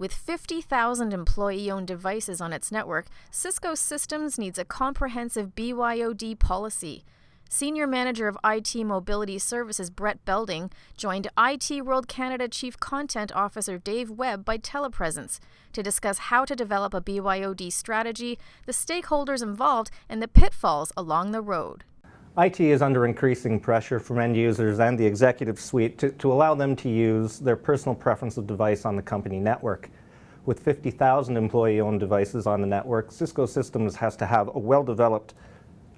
With 50,000 employee-owned devices on its network, Cisco Systems needs a comprehensive BYOD policy. Senior Manager of IT Mobility Services Brett Belding joined IT World Canada Chief Content Officer Dave Webb by Telepresence to discuss how to develop a BYOD strategy, the stakeholders involved, and the pitfalls along the road. IT is under increasing pressure from end users and the executive suite to allow them to use their personal preference of device on the company network. With 50,000 employee-owned devices on the network, Cisco Systems has to have a well-developed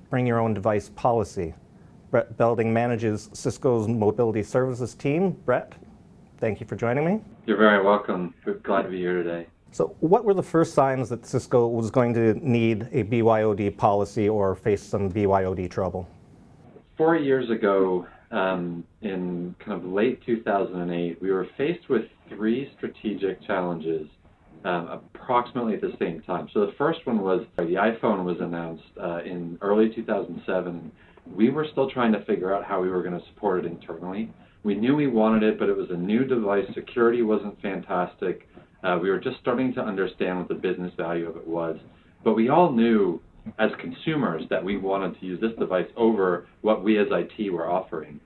bring your own device policy. Brett Belding manages Cisco's mobility services team. Brett, thank you for joining me. You're very welcome. We're glad to be here today. So what were the first signs that Cisco was going to need a BYOD policy or face some BYOD trouble? 4 years ago, in kind of late 2008, we were faced with three strategic challenges approximately at the same time. So the first one was the iPhone was announced in early 2007. We were still trying to figure out how we were going to support it internally. We knew we wanted it, but it was a new device. Security wasn't fantastic. We were just starting to understand what the business value of it was. But we all knew as consumers that we wanted to use this device over what we as IT were offering.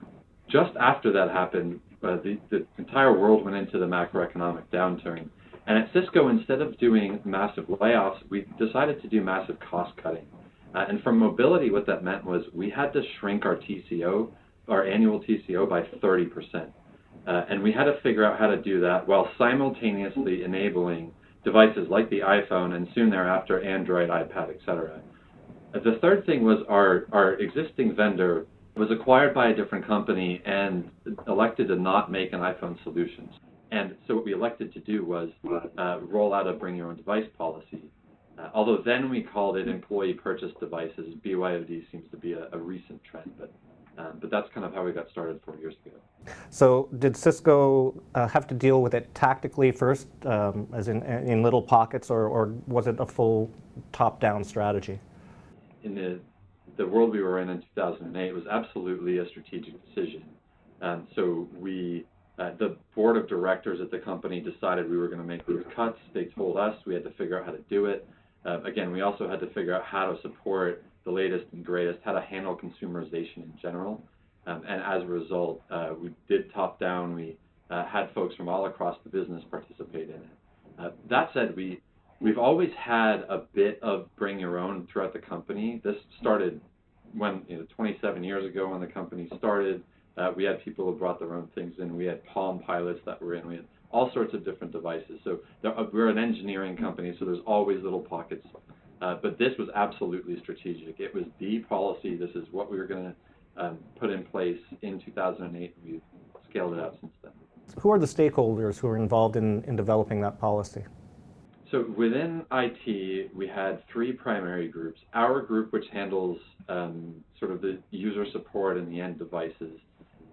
Just after that happened, the entire world went into the macroeconomic downturn. And at Cisco, instead of doing massive layoffs, we decided to do massive cost cutting. And from mobility, what that meant was we had to shrink our TCO, our annual TCO, by 30%. And we had to figure out how to do that while simultaneously enabling devices like the iPhone and soon thereafter Android, iPad, etc. The third thing was our existing vendor was acquired by a different company and elected to not make an iPhone solution. And so what we elected to do was roll out a bring your own device policy. Although then we called it employee purchase devices, BYOD seems to be a recent trend, but that's kind of how we got started 4 years ago. So did Cisco have to deal with it tactically first, as in little pockets, or was it a full top-down strategy? In the world we were in 2008, it was absolutely a strategic decision. So the board of directors at the company decided we were going to make these cuts. They told us we had to figure out how to do it. Again, we also had to figure out how to support the latest and greatest, how to handle consumerization in general. And as a result, we did top down. We had folks from all across the business participate in it. That said, we've always had a bit of bring your own throughout the company. This started when 27 years ago when the company started. We had people who brought their own things in. We had Palm pilots that were in. We had all sorts of different devices. So we're an engineering company, so there's always little pockets. But this was absolutely strategic. It was the policy. This is what we were going to put in place in 2008. We've scaled it out since then. Who are the stakeholders who are involved in developing that policy? So within IT, we had three primary groups. Our group, which handles sort of the user support and the end devices.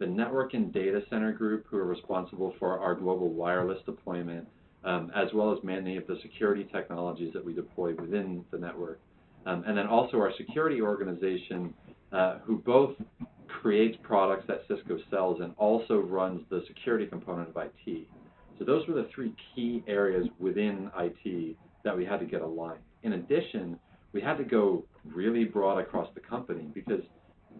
The network and data center group, who are responsible for our global wireless deployment, as well as many of the security technologies that we deploy within the network. And then also our security organization, who both creates products that Cisco sells and also runs the security component of IT. So those were the three key areas within IT that we had to get aligned. In addition, we had to go really broad across the company because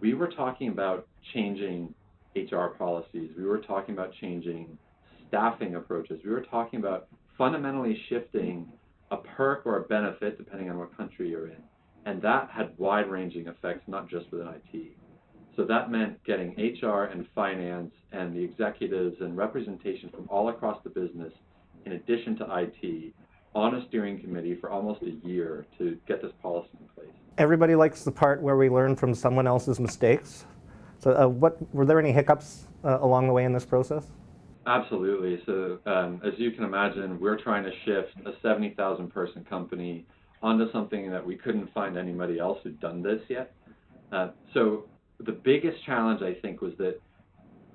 we were talking about changing HR policies. We were talking about changing staffing approaches. We were talking about fundamentally shifting a perk or a benefit, depending on what country you're in. And that had wide-ranging effects, not just within IT. So that meant getting HR and finance and the executives and representation from all across the business, in addition to IT, on a steering committee for almost a year to get this policy in place. Everybody likes the part where we learn from someone else's mistakes. So were there any hiccups along the way in this process? Absolutely. So as you can imagine, we're trying to shift a 70,000 person company onto something that we couldn't find anybody else who'd done this yet. So the biggest challenge, I think, was that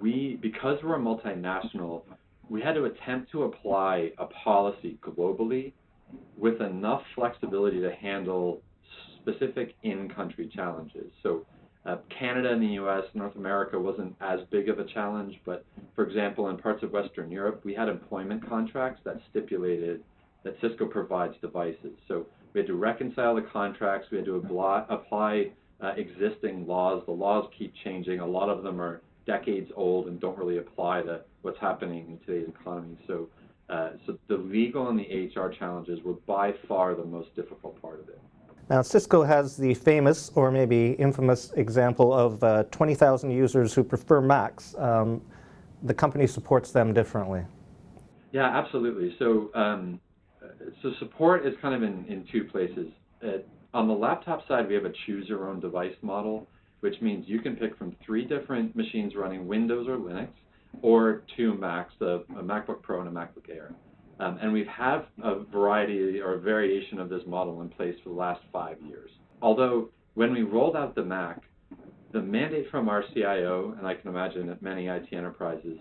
because we're a multinational, we had to attempt to apply a policy globally with enough flexibility to handle specific in-country challenges. So Canada and the US, North America wasn't as big of a challenge, but for example, in parts of Western Europe, we had employment contracts that stipulated that Cisco provides devices. So we had to reconcile the contracts, we had to apply existing laws. The laws keep changing. A lot of them are decades old and don't really apply to what's happening in today's economy. So the legal and the HR challenges were by far the most difficult part of it. Now, Cisco has the famous, or maybe infamous, example of 20,000 users who prefer Macs. The company supports them differently. Yeah, absolutely. So support is kind of in two places. On the laptop side, we have a choose-your-own-device model, which means you can pick from 3 different machines running Windows or Linux, or 2 Macs, a MacBook Pro and a MacBook Air. And we've had a variety or a variation of this model in place for the last 5 years. Although when we rolled out the Mac, the mandate from our CIO, and I can imagine at many IT enterprises,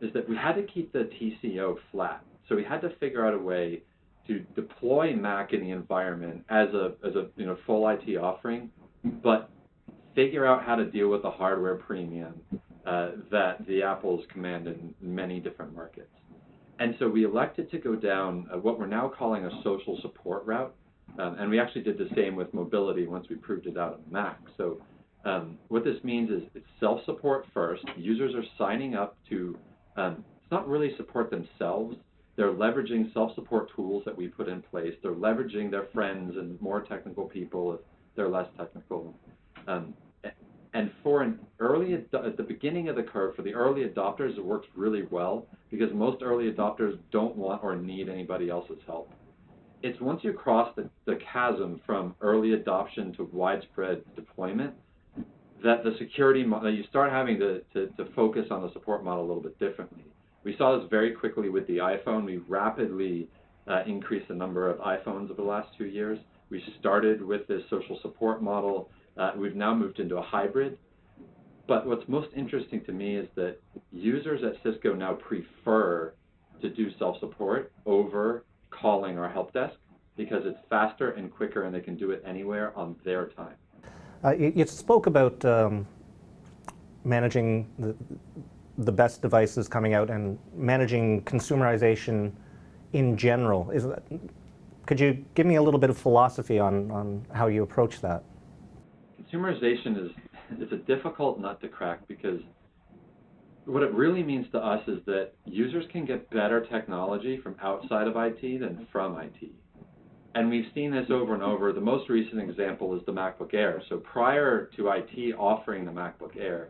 is that we had to keep the TCO flat. So we had to figure out a way to deploy Mac in the environment as a full IT offering, but figure out how to deal with the hardware premium that the Apples command in many different markets. And so we elected to go down what we're now calling a social support route, and we actually did the same with mobility once we proved it out on Mac. So what this means is it's self-support first. Users are signing up to, it's not really support themselves. They're leveraging self-support tools that we put in place. They're leveraging their friends and more technical people if they're less technical. And for at the beginning of the curve, for the early adopters, it works really well because most early adopters don't want or need anybody else's help. It's once you cross the chasm from early adoption to widespread deployment that the security model, you start having to focus on the support model a little bit differently. We saw this very quickly with the iPhone. We rapidly increased the number of iPhones over the last 2 years. We started with this social support model. We've now moved into a hybrid. But what's most interesting to me is that users at Cisco now prefer to do self-support over calling our help desk because it's faster and quicker and they can do it anywhere on their time. You spoke about managing the best devices coming out and managing consumerization in general. Could you give me a little bit of philosophy on how you approach that? Consumerization is a difficult nut to crack because what it really means to us is that users can get better technology from outside of IT than from IT. And we've seen this over and over. The most recent example is the MacBook Air. So prior to IT offering the MacBook Air,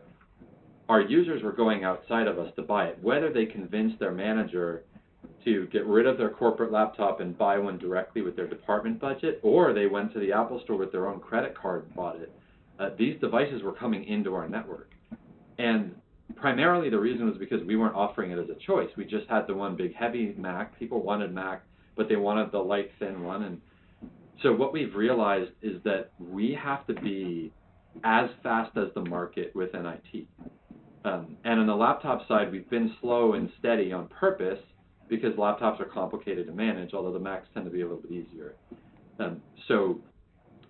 our users were going outside of us to buy it, whether they convinced their manager to get rid of their corporate laptop and buy one directly with their department budget, or they went to the Apple Store with their own credit card and bought it. These devices were coming into our network. And primarily the reason was because we weren't offering it as a choice. We just had the one big heavy Mac. People wanted Mac, but they wanted the light, thin one. And so what we've realized is that we have to be as fast as the market within IT. And on the laptop side, we've been slow and steady on purpose because laptops are complicated to manage, although the Macs tend to be a little bit easier. So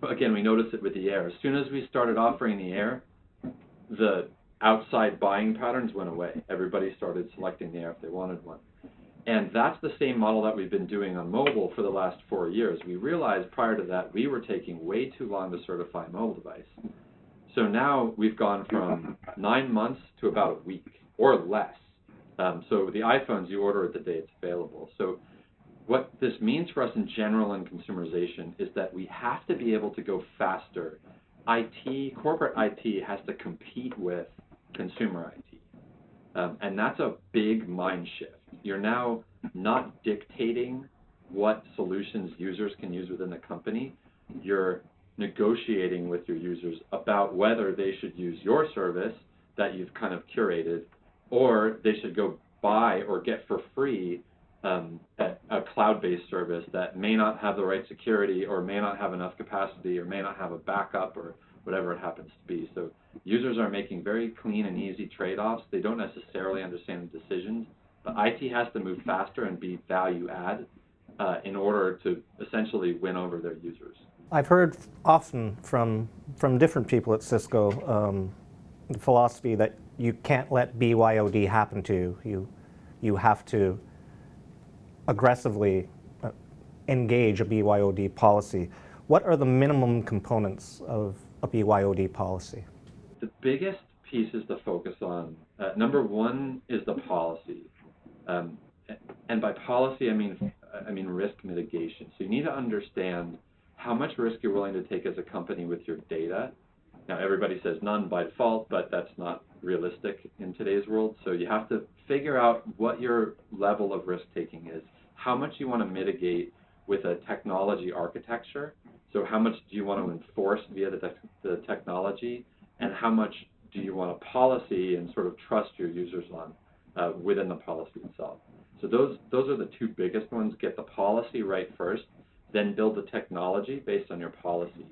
again, we noticed it with the Air. As soon as we started offering the Air, the outside buying patterns went away. Everybody started selecting the Air if they wanted one. And that's the same model that we've been doing on mobile for the last 4 years. We realized prior to that we were taking way too long to certify a mobile device. So now we've gone from 9 months to about a week or less. So the iPhones, you order it the day it's available. So what this means for us in general in consumerization is that we have to be able to go faster. Corporate IT has to compete with consumer IT. And that's a big mind shift. You're now not dictating what solutions users can use within the company. You're negotiating with your users about whether they should use your service that you've kind of curated, or they should go buy or get for free a cloud-based service that may not have the right security or may not have enough capacity or may not have a backup or whatever it happens to be. So users are making very clean and easy trade-offs. They don't necessarily understand the decisions, but IT has to move faster and be value add in order to essentially win over their users. I've heard often from different people at Cisco the philosophy that you can't let BYOD happen to you. You have to aggressively engage a BYOD policy. What are the minimum components of a BYOD policy? The biggest pieces to focus on, number one is the policy. And by policy, I mean risk mitigation. So you need to understand how much risk you're willing to take as a company with your data. Now, everybody says none by default, but that's not realistic in today's world. So you have to figure out what your level of risk-taking is, how much you want to mitigate with a technology architecture. So how much do you want to enforce via the technology, and how much do you want a policy and sort of trust your users on within the policy itself. So those are the two biggest ones. Get the policy right first, then build the technology based on your policy.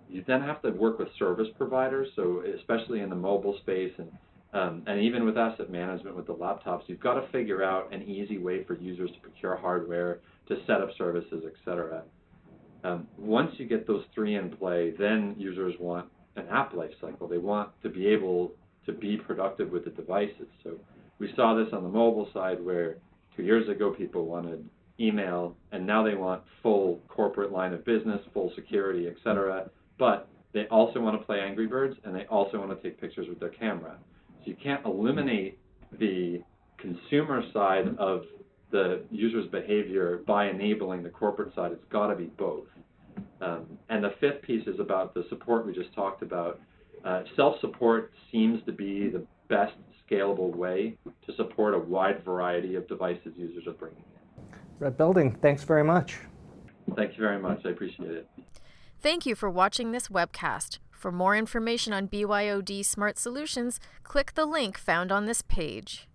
You then have to work with service providers, so especially in the mobile space and even with asset management with the laptops, you've got to figure out an easy way for users to procure hardware, to set up services, etc. Once you get those three in play, then users want an app lifecycle. They want to be able to be productive with the devices. So we saw this on the mobile side where 2 years ago people wanted email, and now they want full corporate line of business, full security, etc. But they also want to play Angry Birds, and they also want to take pictures with their camera. So you can't eliminate the consumer side of the user's behavior by enabling the corporate side. It's got to be both. And the fifth piece is about the support we just talked about. Self-support seems to be the best scalable way to support a wide variety of devices users are bringing in. Brett Belding, thanks very much. Thank you very much. I appreciate it. Thank you for watching this webcast. For more information on BYOD Smart Solutions, click the link found on this page.